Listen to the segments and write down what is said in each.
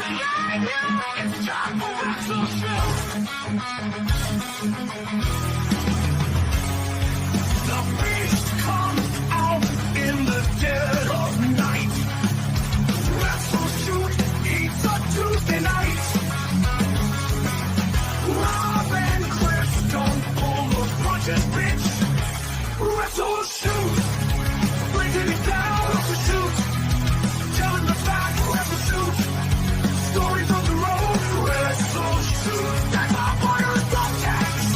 It's time for WrestleShoot. The beast comes out in the dead of night. WrestleShoot eats a Tuesday night. Rob and Chris don't pull the punches, bitch. WrestleShoot. Breaking it down, WrestleShoot. Telling the facts, WrestleShoot. Stories on the road, WrestleShoot. That's our fire subjects.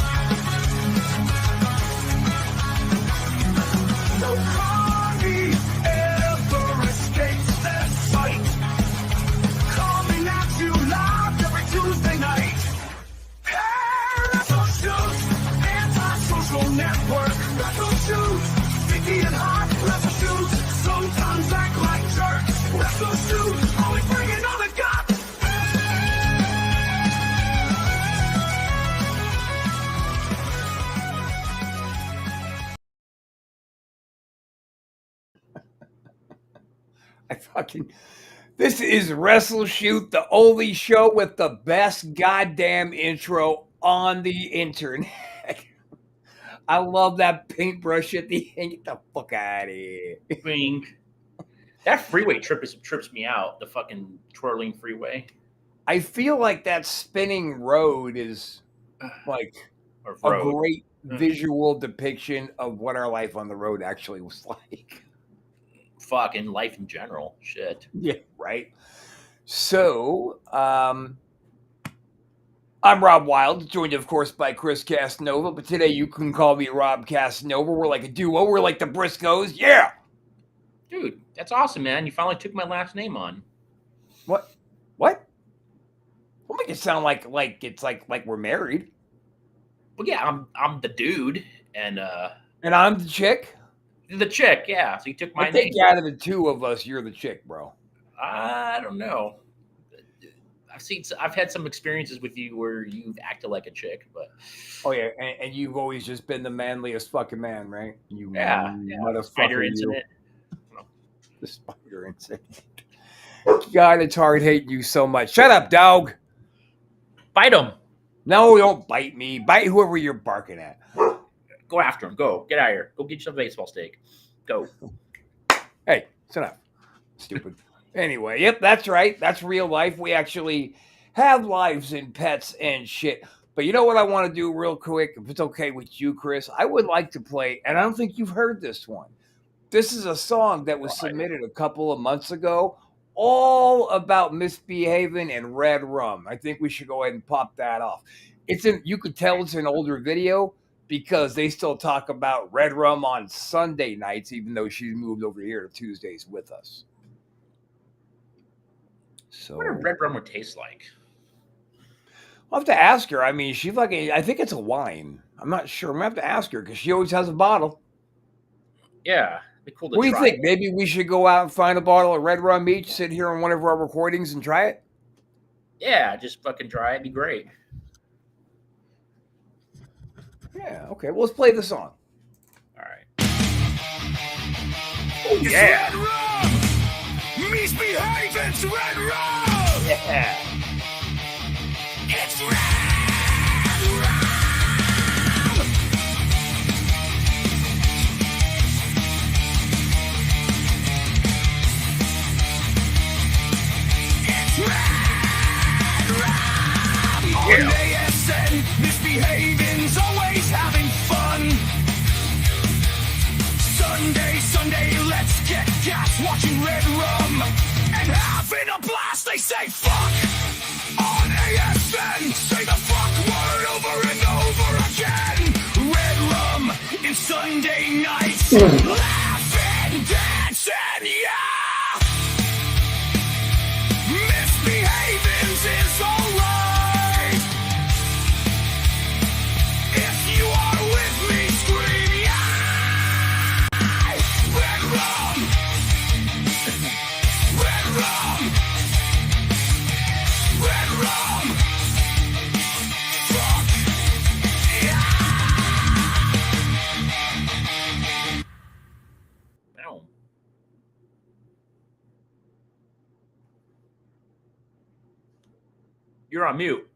No party ever escapes their sight. Coming at you live every Tuesday night. Hey, WrestleShoot. Anti-social network, WrestleShoot. Sticky and hot, WrestleShoot. Sometimes act like jerks, WrestleShoot. Always bringing all the guts. This is WrestleShoot, the only show with the best goddamn intro on the internet. I love that paintbrush at the end. Get the fuck out of here. Bing. That freeway trips me out. The fucking twirling freeway. I feel like that spinning road is like Or a road. great visual depiction of what our life on the road actually was like. Fucking life in general. Shit. Yeah, right. So, I'm Rob Wild, joined, of course, by Chris Casanova. But today you can call me Rob Casanova. We're like a duo. We're like the Briscoes. Yeah. Dude, that's awesome, man. You finally took my last name on. What? Don't make it sound like it's like we're married. Well, yeah, I'm the dude, and I'm the chick. the chick. Yeah, so you took my I think name. out of the two of us, you're the chick, bro. I don't know. I've had some experiences with you where you've acted like a chick, but Oh yeah, and you've always just been the manliest fucking man, right? You yeah, motherfucker. spider you. incident. The spider incident. God, it's hard hating you so much. Shut up, dog. Bite him. No, don't bite me. Bite whoever you're barking at. Go after him. Go. Get out of here. Go get yourself a baseball stake. Go. Hey, sit up. Stupid. Anyway, yep, that's right. That's real life. We actually have lives and pets and shit. But you know what I want to do real quick? If it's okay with you, Chris, I would like to play, and I don't think you've heard this one. This is a song that was submitted a couple of months ago, all about misbehaving and red rum. I think we should go ahead and pop that off. You could tell it's an older video because they still talk about red rum on Sunday nights, even though she's moved over here to Tuesdays with us. So What a red rum would taste like? I'll have to ask her. I mean, she's like, I think it's a wine. I'm not sure. I'm going to have to ask her because she always has a bottle. Yeah. It'd be cool to What do you try. think? Maybe we should go out and find a bottle of red rum each, sit here on one of our recordings and try it? Yeah, just fucking try. It'd be great. Yeah, okay. Well, let's play the song. All right. Oh, It's yeah. red rum. Misbehaving's red rum. Yeah. It's red rum. It's red rum. On ASN, misbehaving's always having fun. Sunday, let's get gas watching red rum and having a blast. They say fuck on ASN. Say the fuck word over and over again. Red rum in Sunday nights. Laughing, dancing, yeah. Misbehaving's is alright. If you are with me, scream yeah. Red rum. Red rum. Red rum. Fuck yeah. You're on mute.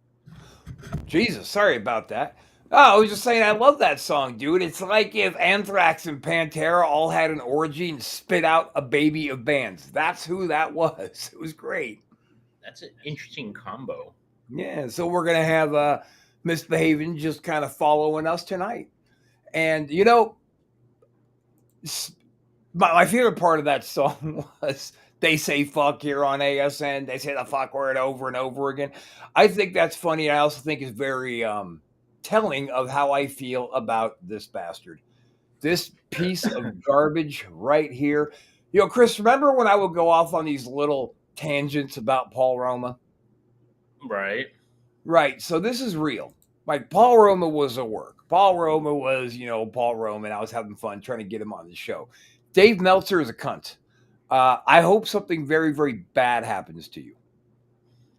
Jesus, sorry about that. Oh, I was just saying I love that song, dude. It's like if Anthrax and Pantera all had an orgy and spit out a baby of bands. That's who that was. It was great. That's an interesting combo. Yeah, so we're gonna have Misbehaving just kind of following us tonight. And you know, my favorite part of that song was they say fuck here on ASN. They say the fuck word over and over again. I think that's funny. I also think it's very telling of how I feel about this bastard. This piece of garbage right here. You know, Chris, remember when I would go off on these little tangents about Paul Roma? Right. Right. So this is real. Like Paul Roma was a work. Paul Roma was, Paul Roma, and I was having fun trying to get him on the show. Dave Meltzer is a cunt. I hope something very, very bad happens to you.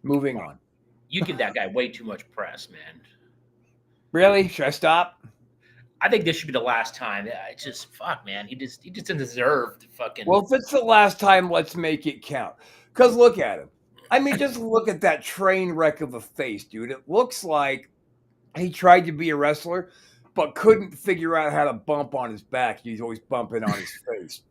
Moving on. You give that guy way too much press, man. Really? Should I stop? I think this should be the last time. It's just fuck, man. He just doesn't deserve to fucking. Well, if it's the last time, let's make it count. Because look at him. I mean, just look at that train wreck of a face, dude. It looks like he tried to be a wrestler, but couldn't figure out how to bump on his back. He's always bumping on his face.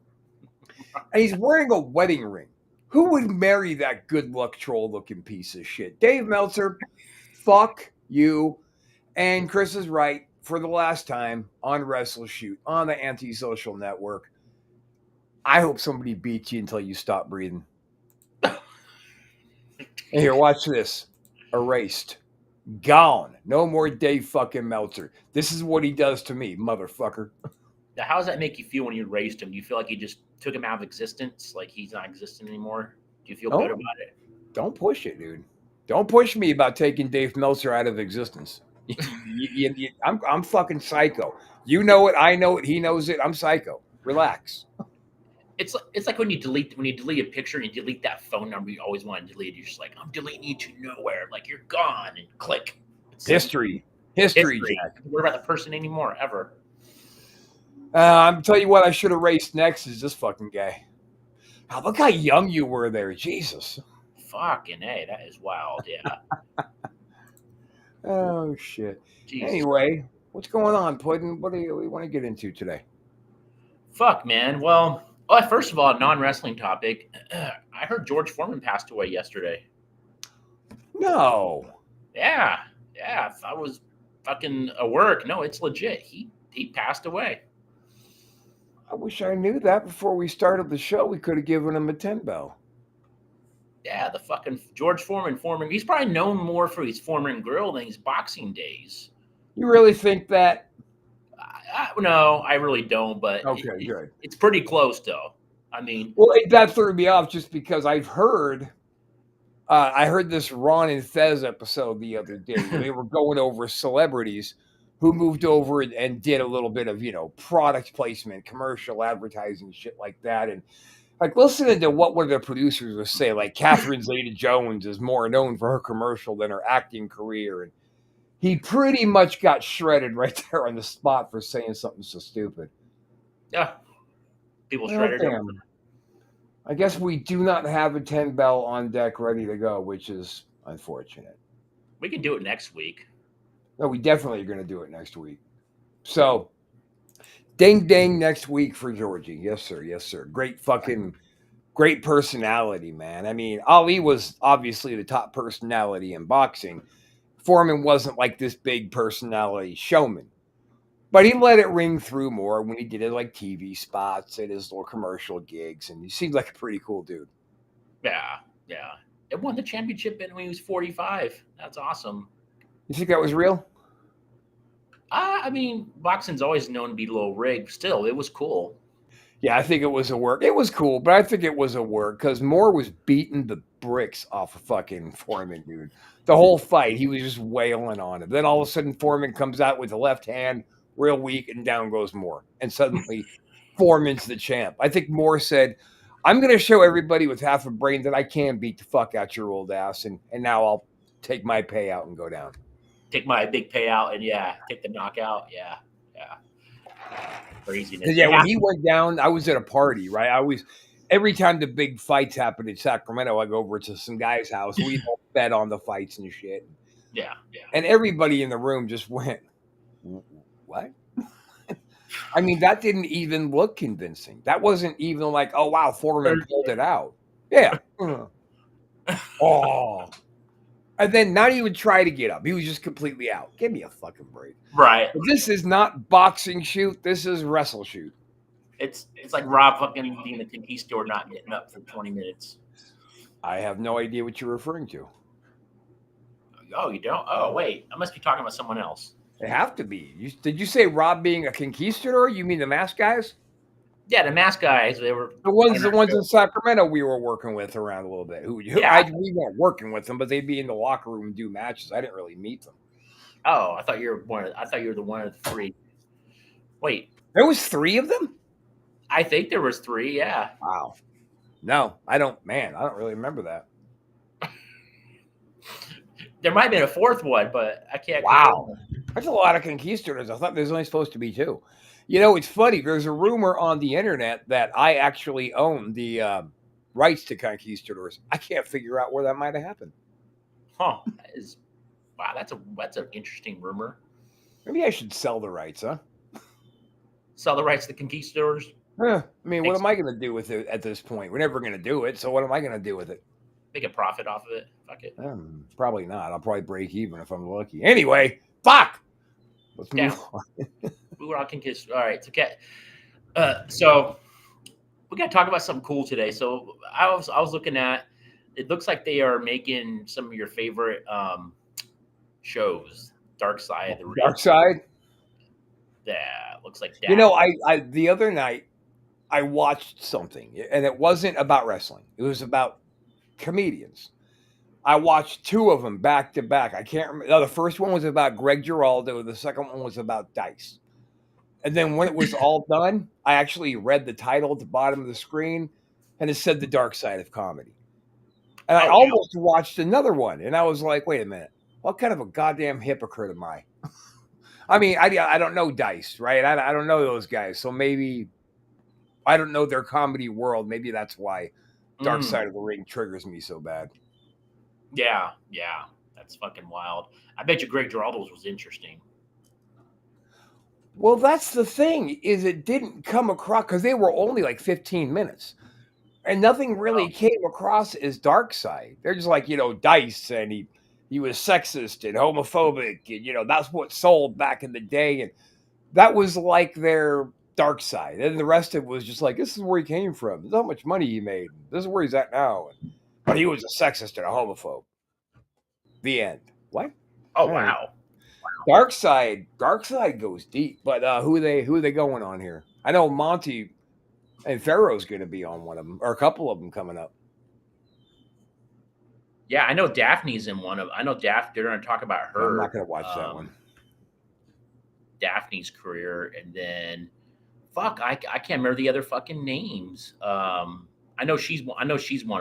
And he's wearing a wedding ring. Who would marry that good luck troll looking piece of shit? Dave Meltzer, fuck you. And Chris is right. For the last time on WrestleShoot on the Antisocial Network, I hope somebody beats you until you stop breathing. And here, watch this. Erased. Gone. No more Dave fucking Meltzer. This is what he does to me, motherfucker. Now, how does that make you feel when you erased him? Do you feel like you just took him out of existence? Like he's not existent anymore? Do you feel good about it? Don't push it, dude. Don't push me about taking Dave Meltzer out of existence. I'm fucking psycho. You know it. I know it. He knows it. I'm psycho. Relax. It's like when you delete a picture and you delete that phone number you always want to delete. You're just like, I'm deleting you to nowhere. Like you're gone and click. It's History, Jack. What about the person anymore ever? I'm tell you what I should erase next is this fucking guy. Oh, look how young you were there. Jesus. Fucking hey, that is wild. Yeah. Oh shit. Jesus. Anyway, what's going on, Puddin'? What do you want to get into today? Fuck, man. Well, first of all, non-wrestling topic. I heard George Foreman passed away yesterday. No. Yeah. I thought it was fucking a work. No, it's legit. He passed away. I wish I knew that before we started the show. We could have given him a 10 bell. Yeah, the fucking George Foreman. He's probably known more for his Foreman Grill than his boxing days. You really think that? No, I really don't. But okay, good. It's pretty close, though. I mean, well, that threw me off just because I've heard. I heard this Ron and Fez episode the other day where they were going over celebrities who moved over and did a little bit of product placement, commercial advertising, shit like that, and. Like listening to what one of the producers would say, like Catherine Zeta-Jones is more known for her commercial than her acting career, and he pretty much got shredded right there on the spot for saying something so stupid. Yeah, people shredded him. I guess we do not have a 10 bell on deck ready to go, which is unfortunate. We can do it next week. No, we definitely are going to do it next week. So. Ding, ding next week for Georgie. Yes, sir. Yes, sir. Great personality, man. I mean, Ali was obviously the top personality in boxing. Foreman wasn't like this big personality showman. But he let it ring through more when he did it like TV spots and his little commercial gigs. And he seemed like a pretty cool dude. Yeah. It won the championship when he was 45. That's awesome. You think that was real? I mean, boxing's always known to be a little rigged. Still, it was cool. Yeah, I think it was a work. It was cool, but I think it was a work because Moore was beating the bricks off of fucking Foreman, dude. The whole fight, he was just wailing on him. Then all of a sudden, Foreman comes out with the left hand, real weak, and down goes Moore. And suddenly, Foreman's the champ. I think Moore said, I'm going to show everybody with half a brain that I can beat the fuck out your old ass, and now I'll take my payout and go down. Take my big payout and take the knockout. Yeah. Craziness. Yeah, when he went down, I was at a party, right? every time the big fights happen in Sacramento, I go over to some guy's house. We all bet on the fights and shit. Yeah. And everybody in the room just went, what? I mean, that didn't even look convincing. That wasn't even like, oh, wow, Foreman pulled it out. Yeah. Oh. And then not even try to get up. He was just completely out. Give me a fucking break. Right. But this is not boxing shoot. This is WrestleShoot. It's like Rob fucking being a conquistador not getting up for 20 minutes. I have no idea what you're referring to. Oh, you don't? Oh, wait. I must be talking about someone else. They have to be. Did you say Rob being a conquistador? You mean the mask guys? Yeah, the mask guys. They were The ones in Sacramento we were working with around a little bit. We weren't working with them, but they'd be in the locker room and do matches. I didn't really meet them. Oh, I thought you were the one of the three. Wait, there was 3 of them? I think there was 3. Yeah. Wow. No, I don't. Man, I don't really remember that. There might have been a 4th one, but I can't. Wow, that's a lot of conquistadors. I thought there's only supposed to be 2. You know, it's funny. There's a rumor on the internet that I actually own the rights to conquistadors. I can't figure out where that might have happened. Huh? Wow, that's an interesting rumor. Maybe I should sell the rights, huh? Sell the rights to the conquistadors? I mean, what am I going to do with it at this point? We're never going to do it, so what am I going to do with it? Make a profit off of it? Fuck it. Probably not. I'll probably break even if I'm lucky. Anyway, fuck! Let's move on. We're on conquistadors. All right, okay. So we got to talk about something cool today. So I was looking at. It looks like they are making some of your favorite shows. Dark Side. Dark Side. Yeah, looks like that. You know, I the other night I watched something, and it wasn't about wrestling. It was about comedians. I watched 2 of them back to back. I can't remember. No, the first one was about Greg Giraldo. The second one was about Dice. And then when it was all done, I actually read the title at the bottom of the screen, and it said The Dark Side of Comedy. And I almost watched another one, and I was like, wait a minute. What kind of a goddamn hypocrite am I? I mean, I don't know Dice, right? I don't know those guys. So maybe I don't know their comedy world. Maybe that's why Dark Side of the Ring triggers me so bad. Yeah. That's fucking wild. I bet you Greg Giraldo's was interesting. Well, that's the thing, is it didn't come across, because they were only like 15 minutes. And nothing really came across as Dark Side. They're just like, Dice, and he was sexist and homophobic, and, that's what sold back in the day. And that was like their Dark Side. And the rest of it was just like, this is where he came from. This is how much money he made. This is where he's at now. But he was a sexist and a homophobe. The end. What? Oh, wow. Dark Side goes deep. But who are they going on here? I know Monty and Pharaoh's going to be on one of them, or a couple of them coming up. Yeah, I know Daphne's in one of. I know they're going to talk about her. I'm not going to watch that one. Daphne's career, and then I can't remember the other fucking names. I know she's one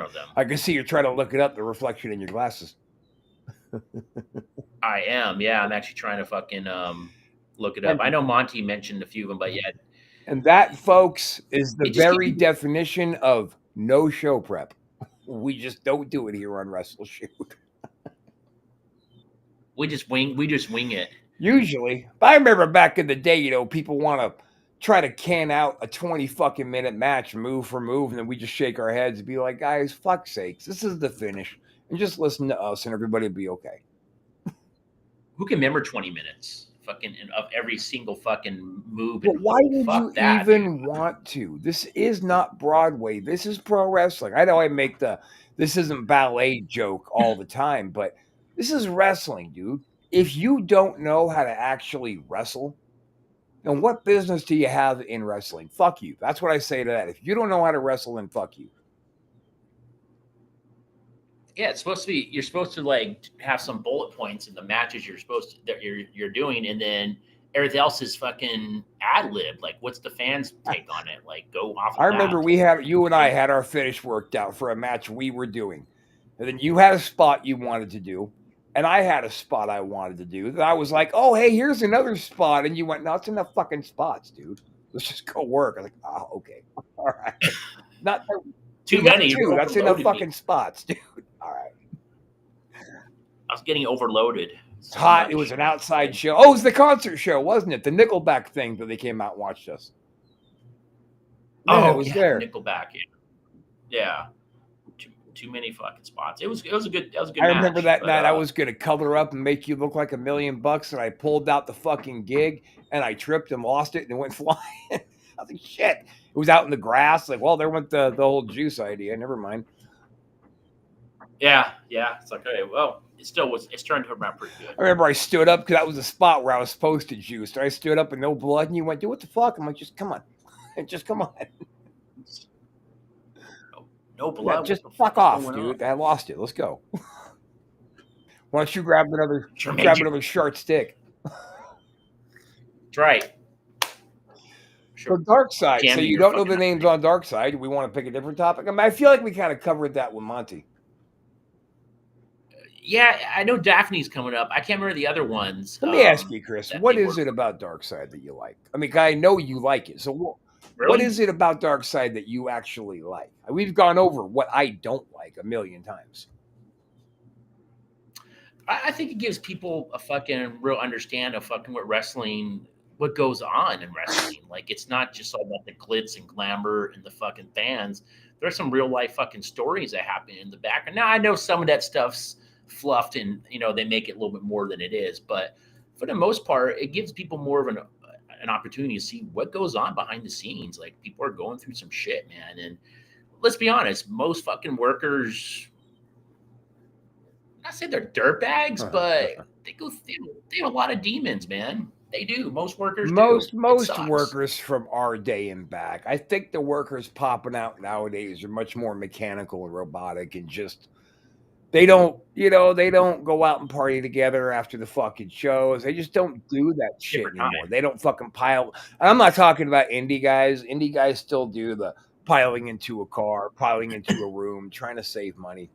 of them. I can see you're trying to look it up. The reflection in your glasses. I am. Yeah, I'm actually trying to fucking look it up. I know Monty mentioned a few of them, but yeah. And that, folks, is the very definition of no show prep. We just don't do it here on WrestleShoot. We just wing it. Usually. But I remember back in the day, people want to try to can out a 20 fucking minute match move for move, and then we just shake our heads and be like, guys, fuck sakes, this is the finish. And just listen to us and everybody will be okay. Who can remember 20 minutes? Fucking of every single fucking move. But why would you even want to? This is not Broadway. This is pro wrestling. I know I make this isn't ballet joke all the time, but this is wrestling, dude. If you don't know how to actually wrestle, then what business do you have in wrestling? Fuck you. That's what I say to that. If you don't know how to wrestle, then fuck you. Yeah, it's supposed to be. You're supposed to like have some bullet points in the matches you're doing, and then everything else is fucking ad lib. Like, what's the fans' take on it? Like, go off. I remember you and I had our finish worked out for a match we were doing, and then you had a spot you wanted to do, and I had a spot I wanted to do. And I was like, "Oh, hey, here's another spot," and you went, "No, it's enough fucking spots, dude. Let's just go work." I was like, "Oh, okay, all right." Too We got many. two. That's enough Overloaded me. fucking spots, dude. All right. I was getting overloaded. It's hot. It was an outside show. Oh, it was the concert show, wasn't it? The Nickelback thing that they came out and watched us. Yeah, it was there. Nickelback. Yeah. Too many fucking spots. It was a good I match, remember that but, night I was gonna color up and make you look like $1 million, and I pulled out the fucking gig and I tripped and lost it and it went flying. I was like, shit. It was out in the grass. Like, well, there went the whole juice idea. Never mind. Yeah. It's like, okay, well, it's turned around pretty good. I remember I stood up because that was the spot where I was supposed to juice. And I stood up and no blood, and you went, dude, what the fuck? I'm like, just come on. Just come on. No blood. Yeah, just fuck off, dude. I lost it. Let's go. Why don't you grab another short stick? That's right. For Dark Side, so you don't know the names on Dark Side. We want to pick a different topic. I mean, I feel like we kind of covered that with Monty. Yeah, I know Daphne's coming up. I can't remember the other ones. Let me ask you, Chris, what is it about Dark Side that you like? I mean, I know you like it. So what is it about Dark Side that you actually like? We've gone over what I don't like a million times. I think it gives people a fucking real understand of fucking what goes on in wrestling. Like, it's not just all about the glitz and glamour and the fucking fans. There's some real life fucking stories that happen in the background. Now, I know some of that stuff's fluffed and, they make it a little bit more than it is. But for the most part, it gives people more of an opportunity to see what goes on behind the scenes. Like, people are going through some shit, man. And let's be honest, most fucking workers, not say they're dirtbags, but they have a lot of demons, man. They do. Most workers Most workers from our day and back. I think the workers popping out nowadays are much more mechanical and robotic and just they don't go out and party together after the fucking shows. They just don't do that shit anymore. They don't fucking pile. I'm not talking about indie guys. Indie guys still do the piling into a car, piling into a room, trying to save money.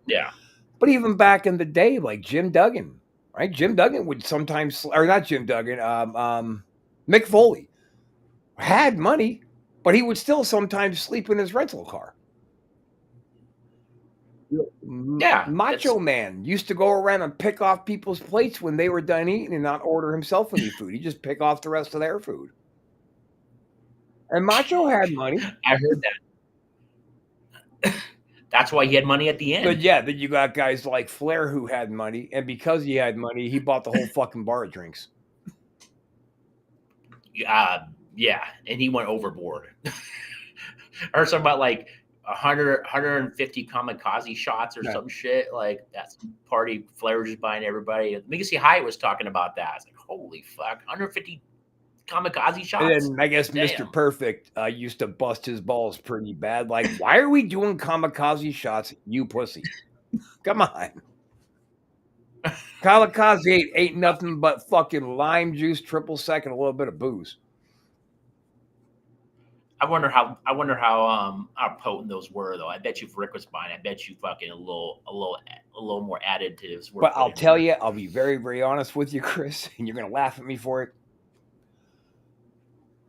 Yeah. But even back in the day, like Jim Duggan, right? Jim Duggan would sometimes, or not Jim Duggan, Mick Foley had money, but he would still sometimes sleep in his rental car. Yeah. Macho Man used to go around and pick off people's plates when they were done eating and not order himself any food. He'd just pick off the rest of their food. And Macho had money. I heard that. That's why he had money at the end. But yeah, then you got guys like Flair who had money, and because he had money, he bought the whole fucking bar of drinks. Yeah, and he went overboard. I heard something about like 150 kamikaze shots or some shit. Like, that's party. Flair was just buying everybody. Legacy Hyatt was talking about that. I was like, holy fuck, 150 kamikaze shots. And then I guess Mr. Perfect used to bust his balls pretty bad. Like, why are we doing kamikaze shots, you pussy? Come on. Kamikaze ain't nothing but fucking lime juice, triple sec, and a little bit of booze. I wonder how potent those were, though. I bet you if Rick was buying, I bet you fucking a little more additives were. But I'll tell you, I'll be very, very honest with you, Chris, and you're gonna laugh at me for it.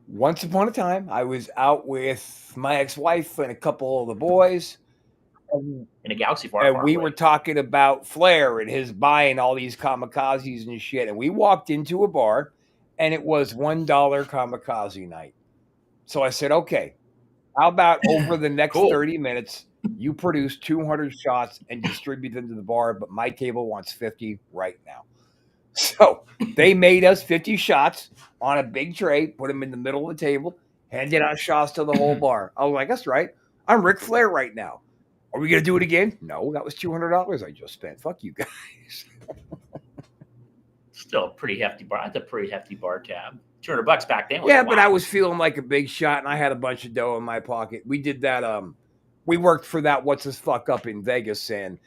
Once upon a time, I was out with my ex-wife and a couple of the boys. In a galaxy far, and we were talking about Flair and his buying all these kamikazes and shit. And we walked into a bar, and it was $1 kamikaze night. So I said, okay, how about over the next 30 minutes, you produce 200 shots and distribute them to the bar, but my table wants 50 right now. So they made us 50 shots on a big tray, put them in the middle of the table, handed out shots to the whole bar. I was like, that's right. I'm Ric Flair right now. Are we going to do it again? No, that was $200 I just spent. Fuck you guys. Still a pretty hefty bar. That's a pretty hefty bar tab. $200 back then. Yeah, but I was feeling like a big shot, and I had a bunch of dough in my pocket. We did that. We worked for that What's His Fuck up in Vegas, and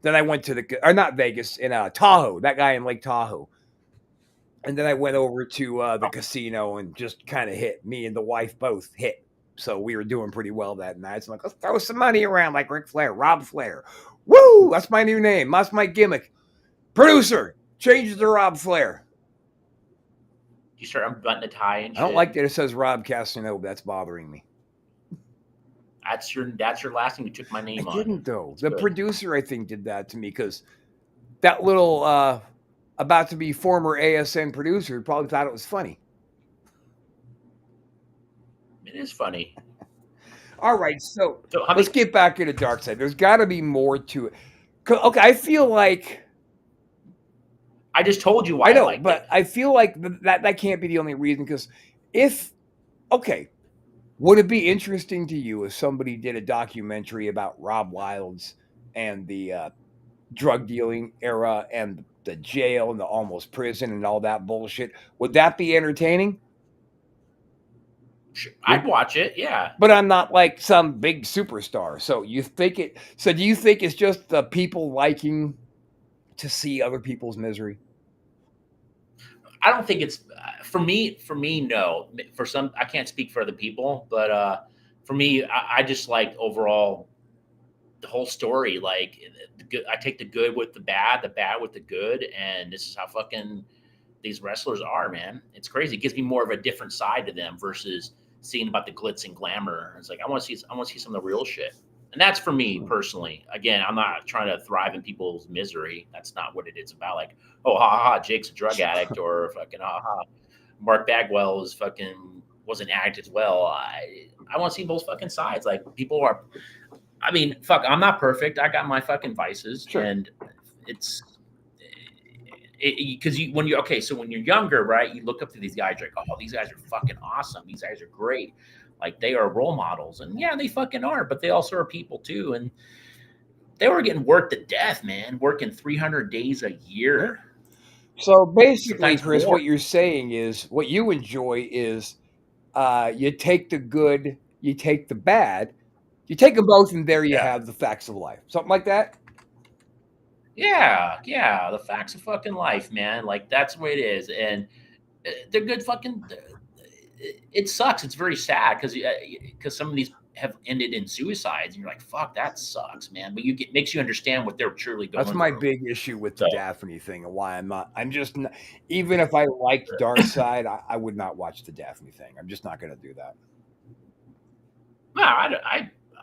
then I went to not Vegas, in Tahoe, that guy in Lake Tahoe. And then I went over to the casino and just kind of hit. Me and the wife both hit. So we were doing pretty well that night. So I'm like, let's throw some money around like Ric Flair, Rob Flair. Woo! That's my new name. That's my gimmick. Producer, change it to Rob Flair. You start unbuttoning the tie and shit. I don't like that it says Rob Casanova. That's bothering me. That's your last thing you took my name I on. didn't though. It's The good. producer, I think, did that to me because that little about to be former ASN producer probably thought it was funny. It is funny. All right, so So how let's many? get back to the dark side. There's got to be more to it. Okay, I feel like I just told you why I know, liked but it. I feel like that can't be the only reason. Because if would it be interesting to you if somebody did a documentary about Rob Wilds and the drug dealing era and the jail and the almost prison and all that bullshit? Would that be entertaining? I'd watch it. Yeah. But I'm not like some big superstar. So you think it? So do you think it's just the people liking to see other people's misery? I don't think it's for me. For me, no. For some, I can't speak for other people, but for me, I just like overall the whole story. Like, I take the good with the bad with the good, and this is how fucking these wrestlers are, man. It's crazy. It gives me more of a different side to them versus seeing about the glitz and glamour. It's like I want to see some of the real shit. And that's for me personally. Again, I'm not trying to thrive in people's misery. That's not what it is about. Like, oh, ha ha, Jake's a drug addict, or fucking ha ha, Mark Bagwell was an addict as well. I want to see both fucking sides. Like, people are. I mean, fuck, I'm not perfect. I got my fucking vices, Sure. and it's because when you're okay, so when you're younger, right, you look up to these guys, you're like, oh, these guys are fucking awesome. These guys are great. Like, they are role models, and yeah, they fucking are, but they also are people too. And they were getting worked to death, man, working 300 days a year. So basically, Sometimes Chris, more. what you're saying is what you enjoy is you take the good, you take the bad, you take them both, and there you Yeah. have the facts of life. Something like that. Yeah, the facts of fucking life, man. Like, that's the way it is, and they're good fucking. It sucks. It's very sad because some of these have ended in suicides, and you're like, "Fuck, that sucks, man." But makes you understand what they're truly going That's through. my big issue with the So, Daphne thing and why I'm just not, even if I liked Dark Side, I would not watch the Daphne thing. I'm just not going to do that. no,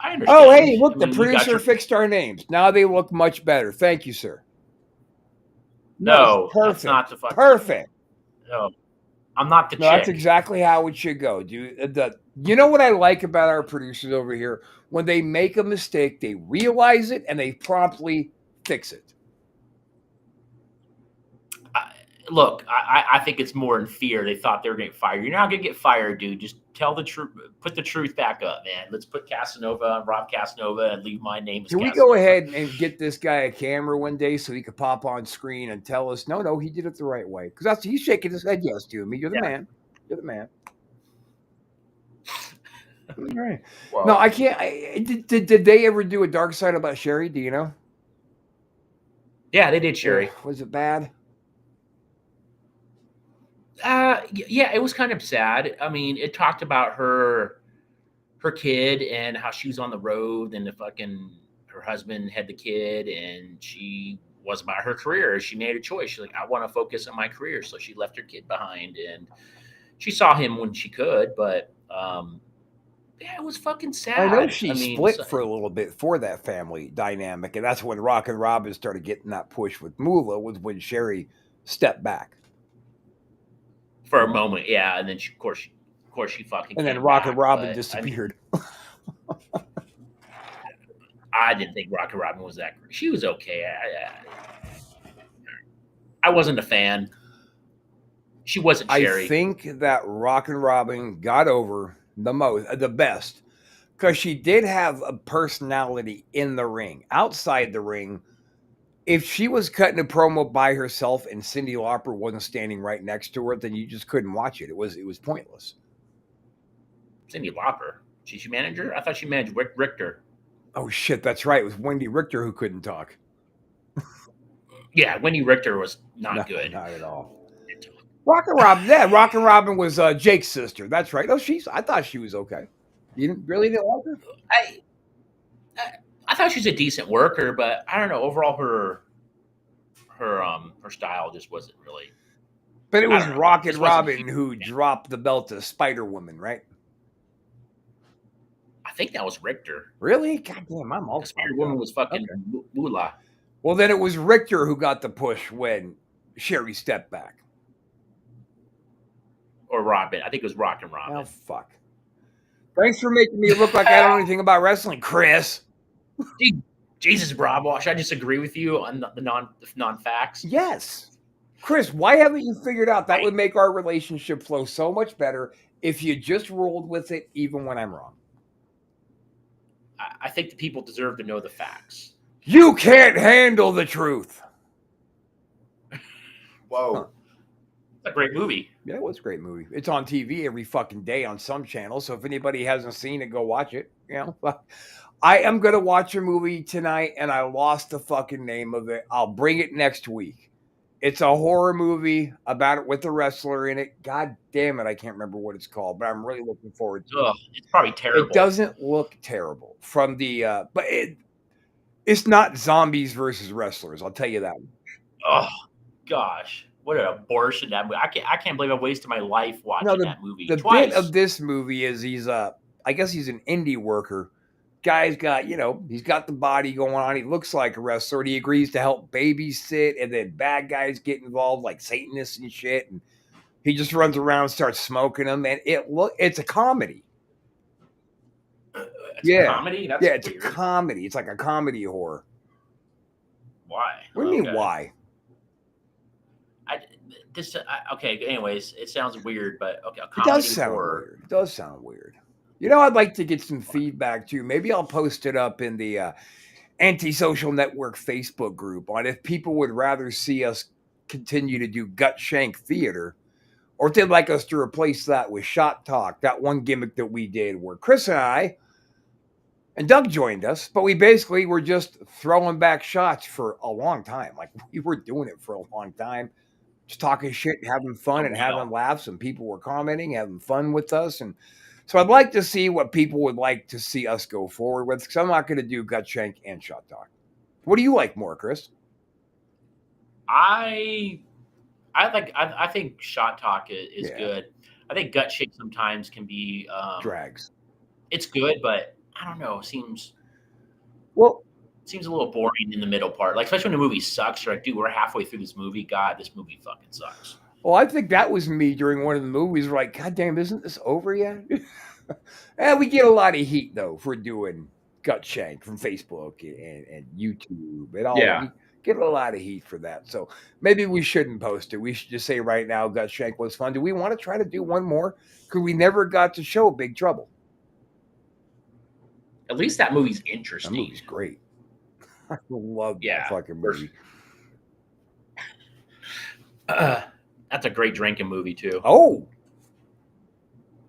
I understand. Oh, hey, look, I mean, the producer fixed our names. Now they look much better. Thank you, sir. No, perfect. that's not the fucking. Perfect. No, I'm not the No, chick. that's exactly how it should go, dude. You know what I like about our producers over here? When they make a mistake, they realize it and they promptly fix it. Look, I think it's more in fear. They thought they were going to get fired. You're not going to get fired, dude. Just tell the truth. Put the truth back up, man. Let's put Casanova, Rob Casanova, and leave my name as Can we Casanova. go ahead and get this guy a camera one day so he could pop on screen and tell us, no, he did it the right way? Because he's shaking his head yes to me. You're the man. You're the man. All right. Well, no, I can't. Did they ever do a dark side about Sherry? Do you know? Yeah, they did, Sherry. Was it bad? Yeah, it was kind of sad. I mean, it talked about her kid and how she was on the road, and her husband had the kid, and she was about her career. She made a choice. She's like, I want to focus on my career, so she left her kid behind, and she saw him when she could, but yeah, it was fucking sad. I know she split for a little bit for that family dynamic, and that's when Rock and Robin started getting that push with Moolah, was when Sherry stepped back. For a moment, yeah, and then of course she fucking. And then Rock and Robin disappeared. I didn't think Rock and Robin was that great. She was okay. I wasn't a fan. She wasn't Sherry. I think that Rock and Robin got over the best, because she did have a personality in the ring. Outside the ring, if she was cutting a promo by herself and Cyndi Lauper wasn't standing right next to her, then you just couldn't watch it. It was pointless. Cyndi Lauper, she manager? I thought she managed Richter. Oh shit, that's right. It was Wendy Richter who couldn't talk. Yeah, Wendy Richter was not good. Not at all. Rock and Robin was Jake's sister. That's right. Oh, I thought she was okay. You didn't like her? I thought she was a decent worker, but I don't know. Overall, her style just wasn't really. But it was Rock and Robin who dropped the belt to Spider Woman, right? I think that was Richter. Really? God damn, I'm all The Spider Woman was fucking Moolah. Well, then it was Richter who got the push when Sherry stepped back. Or Robin. I think it was Rock and Robin. Oh, fuck. Thanks for making me look like I don't know anything about wrestling, Chris. Jesus, Rob, should I just agree with you on the non-facts? Yes. Chris, why haven't you figured out that would make our relationship flow so much better if you just rolled with it even when I'm wrong? I think the people deserve to know the facts. You can't handle the truth. Whoa. Huh. It's a great movie. Yeah, it was a great movie. It's on TV every fucking day on some channel. So if anybody hasn't seen it, go watch it. You know, I am going to watch a movie tonight and I lost the fucking name of it. I'll bring it next week. It's a horror movie about it with a wrestler in it. God damn it, I can't remember what it's called, but I'm really looking forward to it. It's probably terrible. It doesn't look terrible from the, but it's not zombies versus wrestlers. I'll tell you that. Oh gosh, what an abortion that movie! I can't believe I wasted my life watching that movie. The twice. bit of this movie is I guess he's an indie worker. Guy's got, he's got the body going on. He looks like a wrestler. And he agrees to help babysit, and then bad guys get involved, like Satanists and shit. And he just runs around and starts smoking them. And it's a comedy. A comedy? That's it's weird. A comedy. It's like a comedy horror. Why? What do you mean why? Okay. Anyways, it sounds weird, but okay. It does sound weird. It does sound weird. I'd like to get some feedback too. Maybe I'll post it up in the Anti-Social Network Facebook group on if people would rather see us continue to do gut shank theater, or if they'd like us to replace that with shot talk, that one gimmick that we did where Chris and I and Doug joined us, but we basically were just throwing back shots for a long time. Like we were doing it for a long time. Just talking shit and having fun and having laughs, and people were commenting, having fun with us. And so I'd like to see what people would like to see us go forward with, because I'm not going to do gut shank and shot talk. What do you like more, Chris? I think shot talk is good. I think gut shank sometimes can be drags. It's good, but I don't know. Seems a little boring in the middle part. Like, especially when the movie sucks. You're like, dude, we're halfway through this movie. God, this movie fucking sucks. Well, I think that was me during one of the movies. We're like, God damn, isn't this over yet? And we get a lot of heat, though, for doing gut shank from Facebook and YouTube and all. Yeah. We get a lot of heat for that. So maybe we shouldn't post it. We should just say right now, gut shank was fun. Do we want to try to do one more? Because we never got to show Big Trouble. At least that movie's interesting. That movie's great. I love that fucking movie. That's a great drinking movie too. Oh,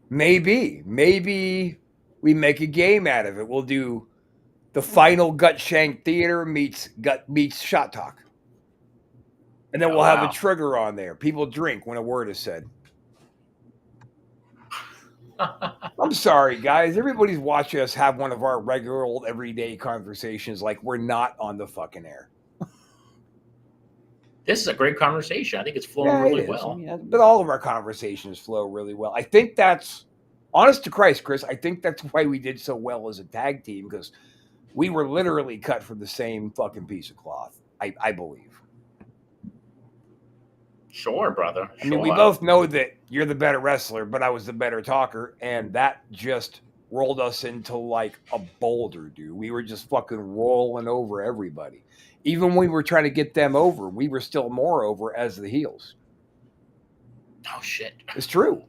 maybe we make a game out of it. We'll do the final gut shank theater meets shot talk, and then we'll have a trigger on there. People drink when a word is said. I'm sorry, guys. Everybody's watching us have one of our regular old everyday conversations like we're not on the fucking air. This is a great conversation. I think it's flowing really well. Yeah, but all of our conversations flow really well. I think that's, honest to Christ, Chris, I think that's why we did so well as a tag team, because we were literally cut from the same fucking piece of cloth, I believe. Sure, brother. I mean, we both know that you're the better wrestler, but I was the better talker, and that just rolled us into like a boulder, dude. We were just fucking rolling over everybody. Even when we were trying to get them over, we were still more over as the heels. Oh, shit. It's true.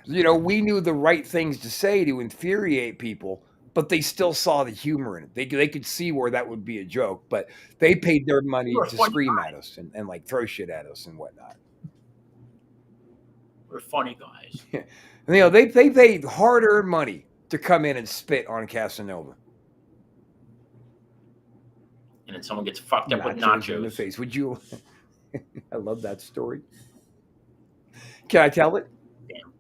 We knew the right things to say to infuriate people, but they still saw the humor in it. They could see where that would be a joke, but they paid their money to scream at us and like throw shit at us and whatnot. We're funny guys. They paid hard-earned money to come in and spit on Casanova. And then someone gets fucked up with nachos in the face. Would you? I love that story. Can I tell it? Damn.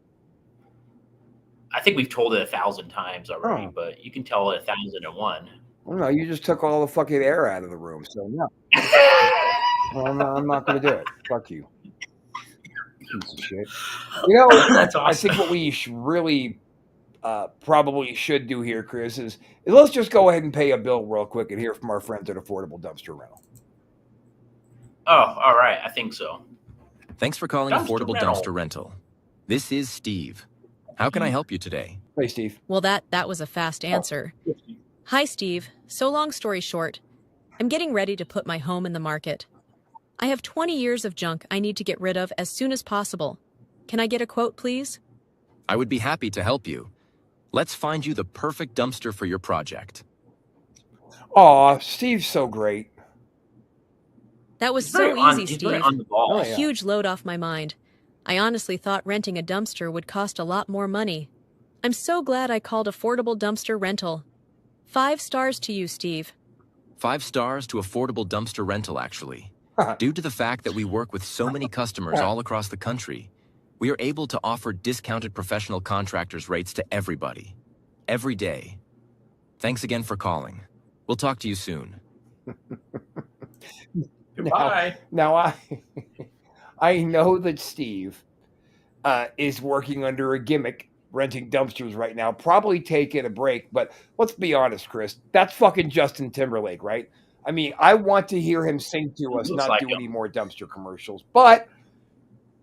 I think we've told it 1,000 times already, but you can tell it 1,001. Well, no, you just took all the fucking air out of the room, so no. I'm not going to do it. Fuck you. Piece of shit. That's awesome. I think what we should really probably should do here, Chris, is let's just go ahead and pay a bill real quick and hear from our friends at Affordable Dumpster Rental. Oh, all right. I think so. Thanks for calling Dumpster Affordable Rental. Dumpster Rental. This is Steve. How can I help you today? Hey, Steve. Well, that was a fast answer. Hi, Steve. So long story short, I'm getting ready to put my home in the market. I have 20 years of junk I need to get rid of as soon as possible. Can I get a quote, please? I would be happy to help you. Let's find you the perfect dumpster for your project. Aw, Steve's so great. That was He's so very on- easy, he's very Steve. on the ball. Oh, A yeah. huge load off my mind. I honestly thought renting a dumpster would cost a lot more money. I'm so glad I called Affordable Dumpster Rental. 5 stars to you, Steve. 5 stars to Affordable Dumpster Rental, actually. Due to the fact that we work with so many customers all across the country, we are able to offer discounted professional contractors rates to everybody, every day. Thanks again for calling. We'll talk to you soon. Goodbye. Now I know that Steve is working under a gimmick, renting dumpsters right now, probably taking a break. But let's be honest, Chris, that's fucking Justin Timberlake, right? I mean, I want to hear him sing to us, Looks not like do him. any more dumpster commercials. But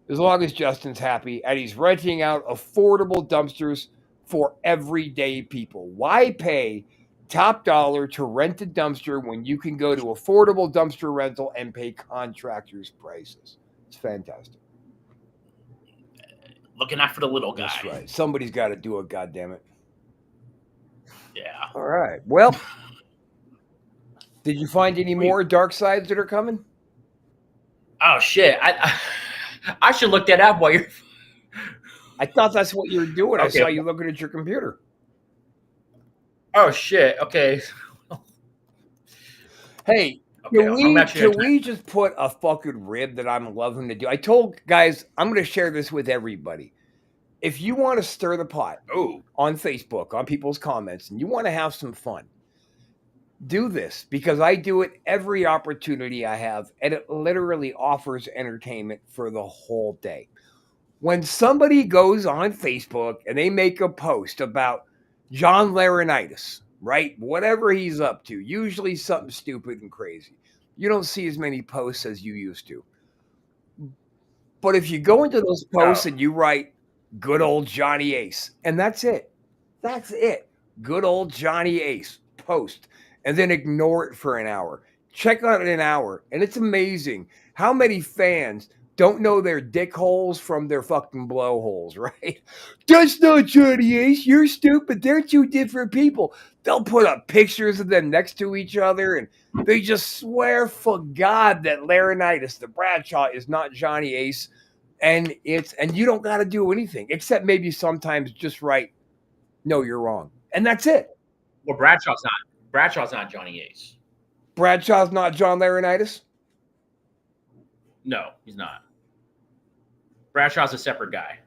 as long as Justin's happy and he's renting out affordable dumpsters for everyday people, why pay top dollar to rent a dumpster when you can go to Affordable Dumpster Rental and pay contractors' prices? It's fantastic. Looking out for the little guy. That's right. Somebody's got to do it, goddammit. Yeah. All right. Well, did you find any more dark sides that are coming? Oh shit! I should look that up while you're. I thought that's what you were doing. I Okay. saw you looking at your computer. Oh shit! Okay. Hey, Okay. can we just put a fucking rib that I'm loving to do? I told guys, I'm going to share this with everybody. If you want to stir the pot on Facebook, on people's comments, and you want to have some fun, do this, because I do it every opportunity I have, and it literally offers entertainment for the whole day. When somebody goes on Facebook and they make a post about John Laurinaitis, right? Whatever he's up to, usually something stupid and crazy. You don't see as many posts as you used to. But if you go into those posts and you write good old Johnny Ace, and that's it. That's it. Good old Johnny Ace post. And then ignore it for an hour. Check on it an hour. And it's amazing how many fans don't know their dick holes from their fucking blowholes, right? That's not Johnny Ace. You're stupid. They're two different people. They'll put up pictures of them next to each other, and they just swear for God that Laurinaitis, the Bradshaw, is not Johnny Ace. And you don't got to do anything except maybe sometimes just write, no, you're wrong. And that's it. Well, Bradshaw's not Johnny Ace. Bradshaw's not John Laurinaitis? No, he's not. Bradshaw's a separate guy.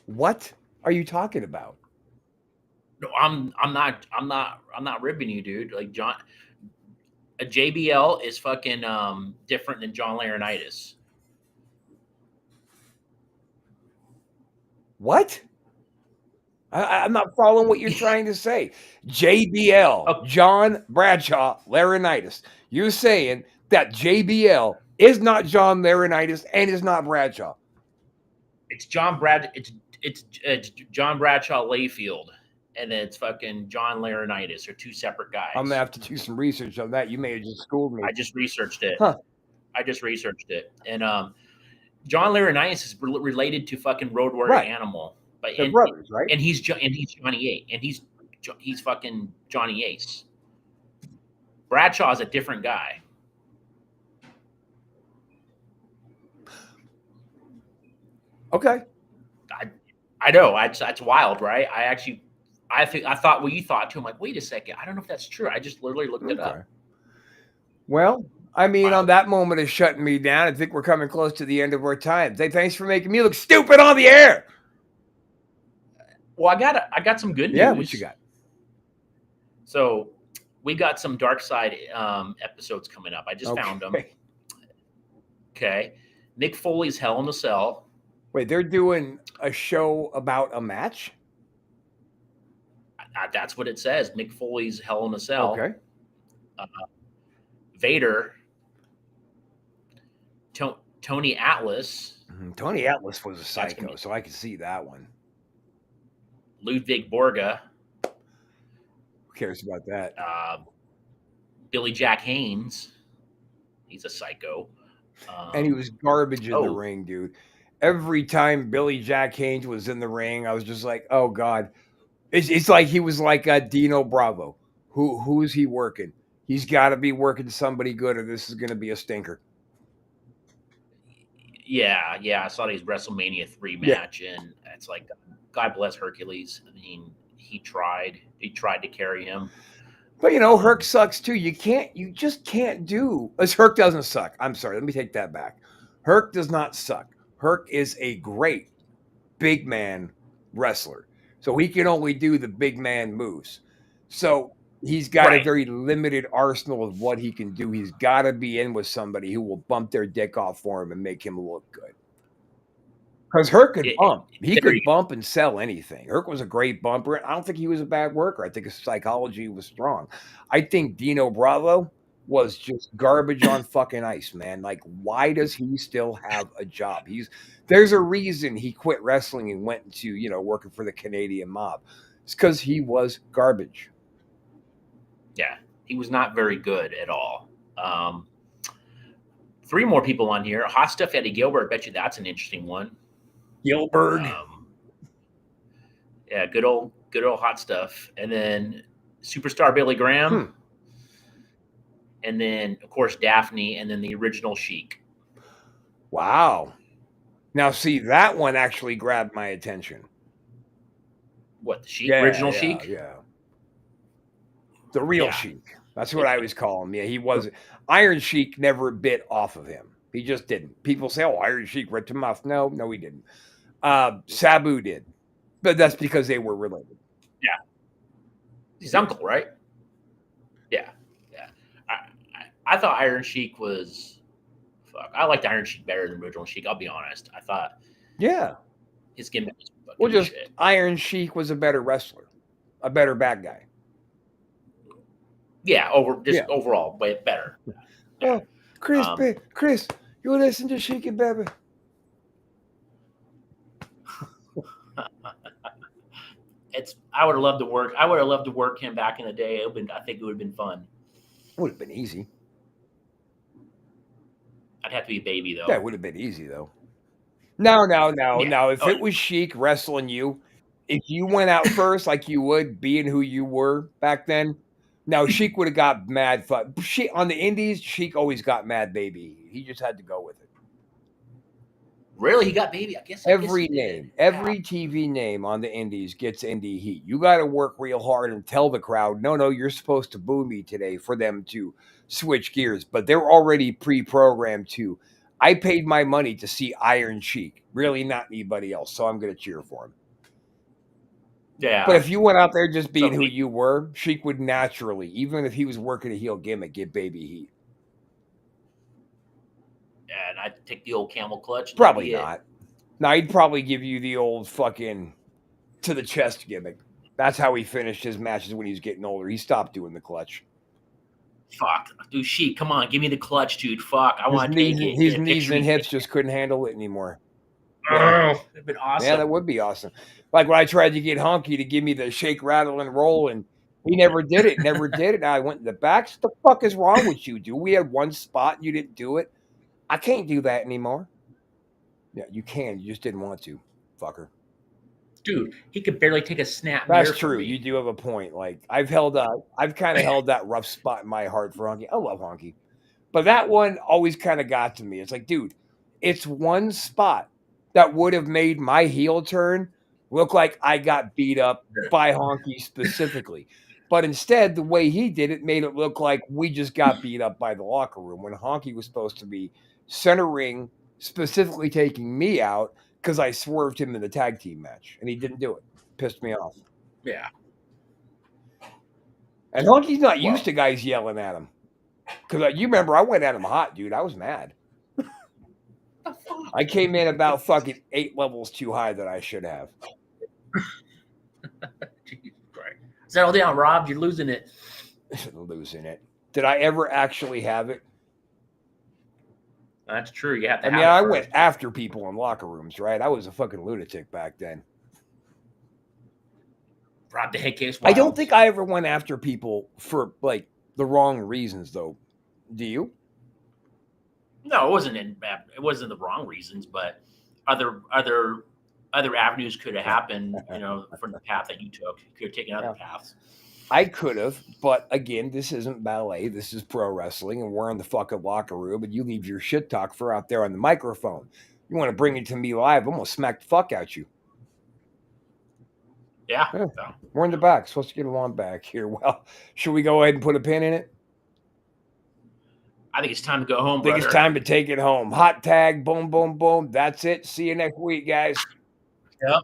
What are you talking about? No, I'm not ribbing you, dude. Like a JBL is fucking different than John Laurinaitis. What? I'm not following what you're trying to say. JBL, John Bradshaw, Laurinaitis. You're saying that JBL is not John Laurinaitis and is not Bradshaw. It's John Bradshaw Layfield, and then it's fucking John Laurinaitis. They're two separate guys. I'm gonna have to do some research on that. You may have just schooled me. I just researched it. Huh. And John Laurinaitis is related to fucking Road Warrior Animal, but They're brothers, right? and he's Johnny Ace, and he's fucking Johnny Ace. Bradshaw is a different guy. Okay. I know. That's wild, right? I thought what you thought too. I'm like, wait a second. I don't know if that's true. I just literally looked it up. Well, I mean, on that moment of shutting me down, I think we're coming close to the end of our time. Say thanks for making me look stupid on the air. Well, I got some good news. Yeah, what you got? So we got some Dark Side episodes coming up. I just found them. Okay. Mick Foley's Hell in a Cell Wait, they're doing a show about a match? That's what it says. Mick Foley's Hell in a Cell. Okay. Vader, Tony Atlas, Tony Atlas was a psycho, so I could see that one. Ludwig Borga. Who cares about that? Billy Jack Haynes. He's a psycho. And he was garbage in the ring, dude. Every time Billy Jack Haynes was in the ring, I was just like, oh, God. It's like he was like Dino Bravo. Who is he working? He's got to be working somebody good, or this is going to be a stinker. Yeah. I saw his WrestleMania 3 match, and it's like, God bless Hercules. I mean, he tried to carry him. But, Herc sucks too. You just can't do. Herc doesn't suck. I'm sorry. Let me take that back. Herc does not suck. Herc is a great big man wrestler. So he can only do the big man moves. So he's got a very limited arsenal of what he can do. He's got to be in with somebody who will bump their dick off for him and make him look good. Because Herc could bump. He could bump and sell anything. Herc was a great bumper. I don't think he was a bad worker. I think his psychology was strong. I think Dino Bravo was just garbage on fucking ice, man. Like, why does he still have a job? There's a reason he quit wrestling and went into, working for the Canadian mob. It's because he was garbage. Yeah, he was not very good at all. 3 more people on here. Hot Stuff Eddie Gilbert. Bet you that's an interesting one. Gilbert. Yeah, good old Hot Stuff. And then Superstar Billy Graham. And then, of course, Daphne, and then the original Sheik. Wow. Now, see, that one actually grabbed my attention. What, the Sheik? Original Sheik? Yeah. The real Sheik. That's what I always call him. Yeah, he wasn't. Iron Sheik never bit off of him. He just didn't. People say, oh, Iron Sheik ripped him off. No, he didn't. Sabu did. But that's because they were related. Yeah. His uncle, right? Yeah. I thought Iron Sheik was I liked Iron Sheik better than original Sheik, I'll be honest. I thought his gimmick was fucking shit. Iron Sheik was a better wrestler, a better bad guy. Yeah, overall way better. Oh, Chris, you listen to Sheik and Baby. I would have loved to work. I would have loved to work him back in the day. I think it would have been fun. It would have been easy. I'd have to be a baby though. Yeah, it would have been easy though. No. If it was Sheik wrestling you, if you went out first like you would, being who you were back then, now Sheik would have got mad fun. On the indies, Sheik always got mad baby. He just had to go with it. Really? He got baby? I guess every TV name on the indies gets indie heat. You got to work real hard and tell the crowd, no, you're supposed to boo me today for them to switch gears. But they're already pre-programmed to, I paid my money to see Iron Sheik, really not anybody else, so I'm going to cheer for him. Yeah. But if you went out there just being who you were, Sheik would naturally, even if he was working a heel gimmick, get baby heat. And I'd take the old camel clutch. Probably not. No, he'd probably give you the old fucking to the chest gimmick. That's how he finished his matches when he was getting older. He stopped doing the clutch. Fuck. Dude, Sheik, come on. Give me the clutch, dude. Fuck. I want to take it. His knees and hips just couldn't handle it anymore. Oh, it'd been awesome. Yeah, that would be awesome. Like when I tried to get Honky to give me the shake, rattle, and roll, and he never did it. And I went in the back. What the fuck is wrong with you, dude? We had one spot and you didn't do it. I can't do that anymore. Yeah, you can. You just didn't want to, fucker. Dude, he could barely take a snap. That's true. You do have a point. Like I've kind of held that rough spot in my heart for Honky. I love Honky, but that one always kind of got to me. It's like, dude, it's one spot that would have made my heel turn look like I got beat up by Honky specifically. But instead, the way he did it made it look like we just got beat up by the locker room when Honky was supposed to be center ring, specifically taking me out because I swerved him in the tag team match, and he didn't do it. Pissed me off. Yeah. And Honky's not used to guys yelling at him. Because you remember, I went at him hot, dude. I was mad. The fuck? I came in about fucking 8 levels too high that I should have. Jesus Christ. Settle down, Rob. You're losing it. Losing it. Did I ever actually have it? That's true. You have to I have mean, it I first. went after people in locker rooms, right? I was a fucking lunatic back then. Rob the head case. I don't think I ever went after people for like the wrong reasons, though. Do you? No, it wasn't it wasn't the wrong reasons, but other avenues could have happened, you know, from the path that you took. You could have taken other paths. I could have, but again, this isn't ballet. This is pro wrestling, and we're in the fucking locker room, and you leave your shit talk for out there on the microphone. You want to bring it to me live, I'm going to smack the fuck out you. Yeah. We're in the back. Supposed to get along back here. Well, should we go ahead and put a pin in it? I think it's time to go home, I think brother. it's time to take it home. Hot tag, boom, boom, boom. That's it. See you next week, guys. Yep.